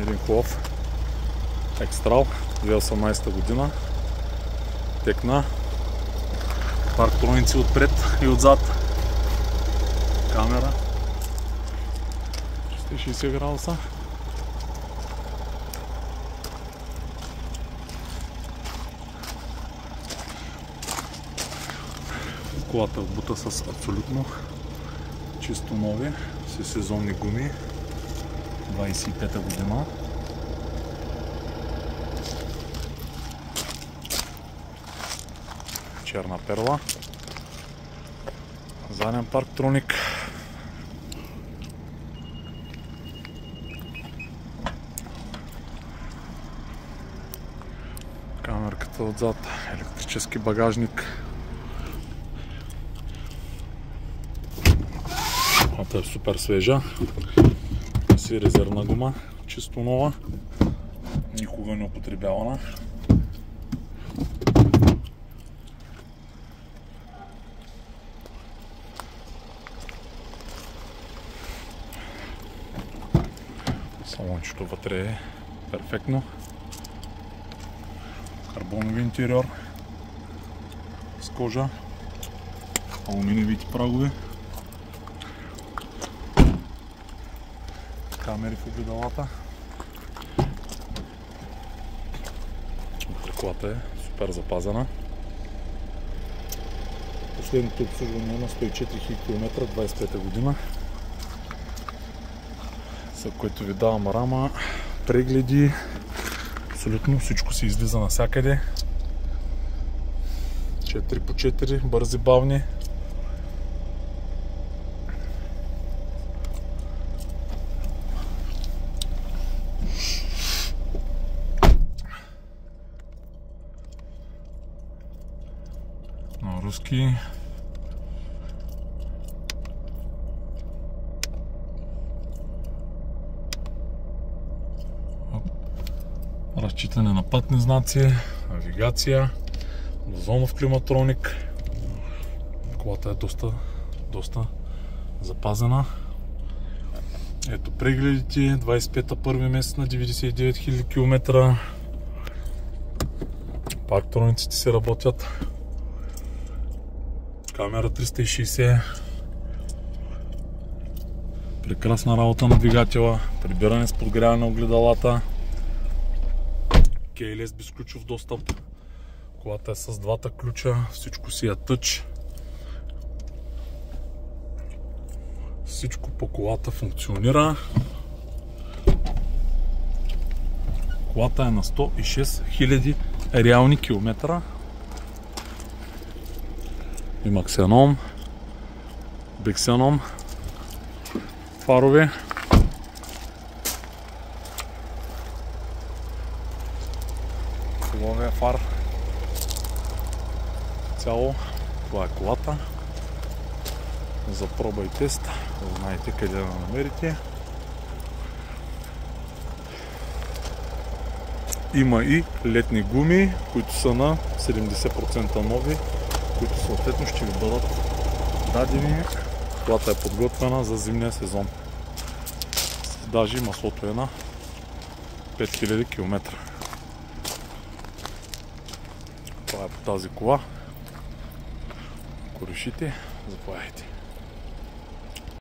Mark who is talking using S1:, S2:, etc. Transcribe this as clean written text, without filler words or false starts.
S1: Един хубав Екстрал 2018 година. Текна. Парктроници отпред и отзад. Камера 360 градуса. Колата обута с абсолютно чисто нови, с сезонни гуми, 25-та година. Черна перла. Заден парктроник. Камерката отзад, електрически багажник. Колата е супер свежа. Си резервна гума, чисто нова. Никога не употребявана. Салончето вътре е перфектно. Карбонови интериор с кожа, алуминиевите прагове, камери в огледалата. Колата е супер запазена. Последното обслужване е на 104 000 км 25-та година, за което ви давам рама, прегледи, абсолютно всичко се излиза навсякъде. 4x4, бързи, бавни. На руски. Разчитане на пътни знаци, навигация, двузонов климатроник. Колата е доста запазена. Ето прегледите, 25-та първи месец на 99 000 км. Парктрониците си работят. Камера 360. Прекрасна работа на двигателя, прибиране с подгряване на огледалата. Keyless безключов достъп. Колата е с двата ключа, всичко си е тъч. Всичко по колата функционира. Колата е на 106 000 реални километра. Има ксеном, биксеном, фарове. Хубавия фар. Цяло, това е колата. За проба и тест, знаете къде да намерите. Има и летни гуми, които са на 70% нови, които съответно ще ви бъдат дадени. Колата е подготвена за зимния сезон. Даже маслото е на 5000 км. Това е по тази кола. Ако решите, заповядайте.